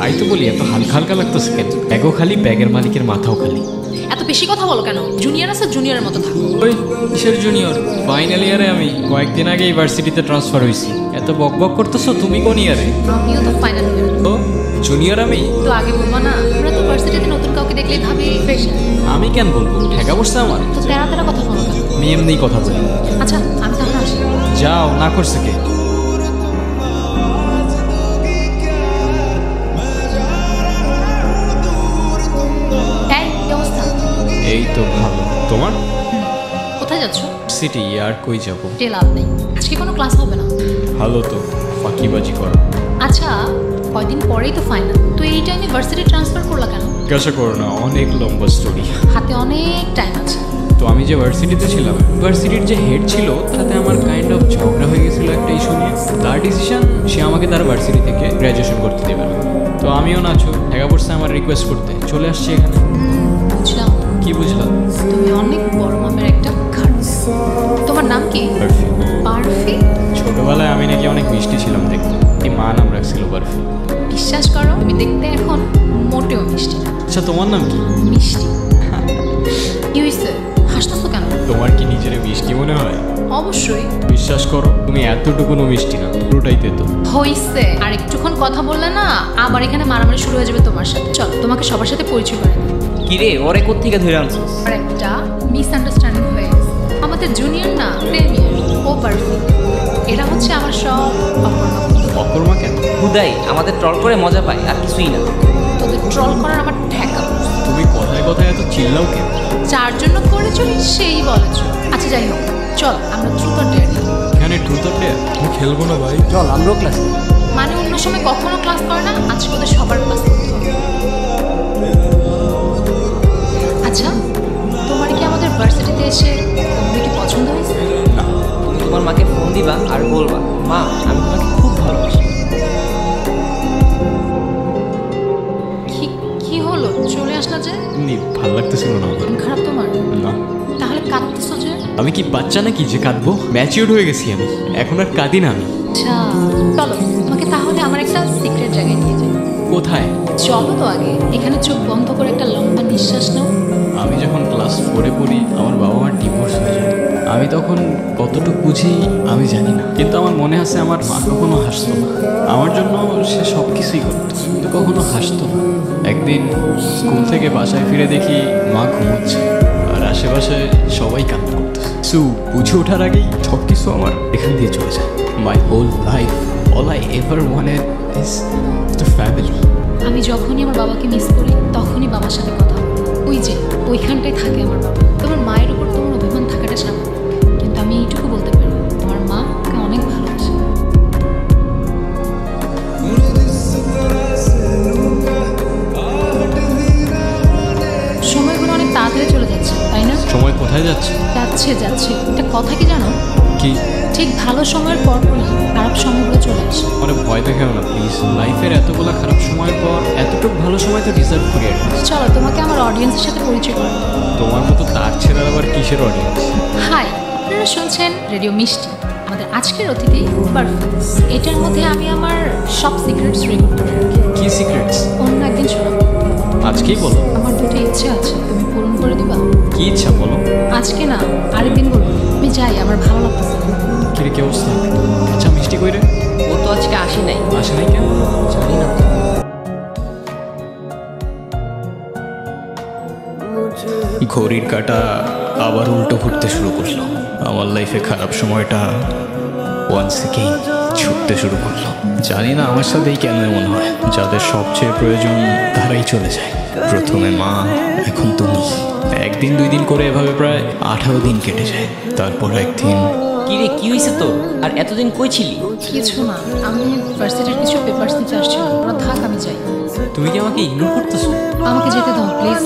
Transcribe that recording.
তাই তো বলি এত হালকা হালকা লাগতেছে কেন? ব্যাগও খালি, ব্যাগের মালিকের মাথাও খালি। এত বেশি কথা বলো কেন? জুনিয়র আছে, জুনিয়রের মতো থাকো। ওই কিসের জুনিয়র? ফাইনাল ইয়ারে আমি কয়েকদিন আগে ইউনিভার্সিটিতে ট্রান্সফার হয়েছি। এত বক বক করতেছো, তুমি কোন ইয়ারে? আমিও তো ফাইনাল ইয়ার। ও জুনিয়র আমি তো আগে বলবো না? আমরা তো ভার্সিটিতে নতুন কাউকে দেখলেই ভাবি ফ্রেশার। আমি কেন বলবো? ঠেকা বসছে আমার। তো তেরা তেরা কথা বলো কেন? আমি এমনিই কথা বলি। আচ্ছা আমি তাহলে আসি। যাও, না করছে কে? এই কি অবস্থা? এই তো ভালো। তোমার? কোথায় যাচ্ছ? সিটি আর কই যাব? তে লাভ নেই, আজকে কোনো ক্লাস হবে না। ভালো তো, ফাঁকিবাজি করো। আচ্ছা কয়দিন পরেই তো ফাইনাল, তো এই টাইমে ভার্সিটি ট্রান্সফার করলা কেন? জিজ্ঞাসা করো না, অনেক লম্বা স্টোরি। হাতে অনেক টাইম আছে। তো আমি যে ভার্সিটিতে ছিলাম, ভার্সিটির যে হেড ছিল তাতে আমার কাইন্ড অফ ঝগড়া হয়ে গেছিলো একটা ইস্যু নিয়ে। তার ডিসিশন, সে আমাকে তার ভার্সিটি থেকে গ্র্যাজুয়েশন করতে দেবে না। তো আমিও নাচো ঠেকা পড়ছে আমার রিকোয়েস্ট করতে, চলে আসছি এখানে। বুঝলাম। কি বুঝলাম? তুমি অনেক বড় মাপের একটা খারাপ। তোমার নাম কি? বার্ফি। বার্ফি? ছোটবেলায় আমি নাকি অনেক মিষ্টি ছিলাম দেখতে, এই মা নাম রাখছিল বার্ফি। বিশ্বাস করো তুমি দেখতে এখন মোটেও মিষ্টি না। আচ্ছা তোমার নাম কি? মিষ্টি? কি হয়েছে, হাসতেছো কেন? তোমার কি নিজের মিষ্টি মনে হয়? অবশ্যই। বিশ্বাস করো তুমি এতটুকুনো মিষ্টি না, পুরোটাই তেতো। হইছে, আর একটুক্ষণ কথা বললে না আবার এখানে মারামারি শুরু হয়ে যাবে তোমার সাথে। চল তোমাকে সবার সাথে পরিচয় করে দিই। কিরে ওরে কোত্থেকে ধরে আনছিস? আর একটা মিসআন্ডারস্ট্যান্ডিং হয়ে গেছে। আমাদের জুনিয়র না প্রেমিয়ার, ও বার্ফি। এরা হচ্ছে আমার সব অপর্ণা। অকর্মা কেন? হুদাই আমাদের ট্রল করে মজা পায় আর কিছুই না। তোদের ট্রল করার আমার ঠেকা। তুমি কথায় কথায় এত চিল্লাও কেন? যার জন্য করেছো সেই বলেছ। আচ্ছা যাই হোক, চল আমরা ট্রুথ অর ডেয়ার খেলি। এখানে ট্রুথ অর ডেয়ার? আমি খেলবো না ভাই। চল আমরাও ক্লাস। মানে অন্য সময় কখনো ক্লাস করে না, আজকে ওদের সবার ক্লাস করতে হবে। আচ্ছা তোমার কি আমাদের ভার্সিটিতে এসে কমিউনিটি পছন্দ হয়েছে? না। তুমি তোমার মাকে ফোন দিবা আর বলবা, মা আমি তোমাকে খুব ভালোবাসি। কি কি হলো, চলে আসলা যে? এমনি ভাল লাগতেছিল না আমার। মন খারাপ তোমার? না। তাহলে কাঁদতেছো যে? আমি কি বাচ্চা নাকি যে কাঁদবো? ম্যাচিউরড হয়ে গেছি আমি, এখন আর কাঁদি না আমি। আচ্ছা চলো তোমাকে তাহলে আমার একটা সিক্রেট জায়গায় নিয়ে যাই। কোথায়? চলো তো আগে, এখানে চোখ বন্ধ করে একটা লম্বা নিঃশ্বাস নাও। আমি যখন ক্লাস 4-এ পড়ি আমার বাবা মার ডিভোর্স হয়ে যায়। আমি তখন কতটুকু বুঝি আমি জানি না, কিন্তু আমার মনে আছে আমার মা কখনো হাসতো না। আমার জন্য সে সব কিছুই করতো, কিন্তু কখনো হাসতো না। একদিন স্কুল থেকে বাসায় ফিরে দেখি মা ঘুমোচ্ছে আর আশেপাশে সবাই কান্না করতেছে। সো বুঝে ওঠার আগেই সব কিছু আমার এখান দিয়ে চলে যায়। My whole life all I ever wanted is the family. আমি যখনই আমার বাবাকে মিস করি তখনই বাবার সাথে কথা বলি। ওই যে ওইখানটায় থাকে আমার বাবা। তোমার মায়ের উপর তোমার অভিমান থাকাটা স্বাভাবিক, কিন্তু আমি এইটুকু বলতে পারি তোমার মা ওকে অনেক ভালোবাসে। সময়গুলো অনেক তাড়াতাড়ি চলে যাচ্ছে তাই না? সময় কোথায় যাচ্ছে? যাচ্ছে যাচ্ছে, একটা কথা কি জানো? কি? ঠিক ভালো সময়ের পর পরই খারাপ সময়গুলো চলে আসে। মানে ভয় দেখাও না প্লিজ। লাইফের এতগুলো খারাপ সময়ের পর এতটুকু ভালো সময় তো ডিজার্ভ করি আর কি। চলো তোমাকে আমার অডিয়েন্সের সাথে পরিচয় করো। তোমার মতো তার ছেড়ে আবার কিসের অডিয়েন্স? হাই, আপনারা শুনছেন রেডিও মিষ্টি। আমাদের আজকের অতিথি বার্ফি। এটার মধ্যে আমি আমার সব সিক্রেটস রেকর্ড করে রাখি। কি সিক্রেটস? অন্য একদিন শোনাবো। আজকেই বলো। আমার দুটো ইচ্ছে আছে, তুমি পূরণ করে দিবা? কি ইচ্ছা বলো? আজকে না, আরেকদিন বলবো। আমি যাই, আমার ভালো লাগতেছে না। কিরে কি অবস্থা? আচ্ছা মিষ্টি কই রে? ও তো আজকে আসে নাই। আসে নাই কেন? জানি না। ঘড়ির কাঁটা আবার উল্টো ঘুরতে শুরু করলো। আমার লাইফে খারাপ সময়টা ওয়ান্স এগেইন ছুটতে শুরু করলো। জানি না আমার সাথেই কেন এমন হয়, যাদের সবচেয়ে প্রয়োজন তারাই চলে যায়। প্রথমে মা, এখন তুমি। একদিন 2 দিন করে এভাবে প্রায় 18 দিন কেটে যায়। তারপর একদিন কিরে কি হয়েছে তো? আর এতদিন কই ছিলি? কিছু না, আমি ভার্সিটির কিছু পেপারস নিতে আসছিলাম। ওরা থাক, আমি যাই। তুমি কি আমাকে ইগনোর করতেছো? আমাকে যেতে দাও প্লিজ।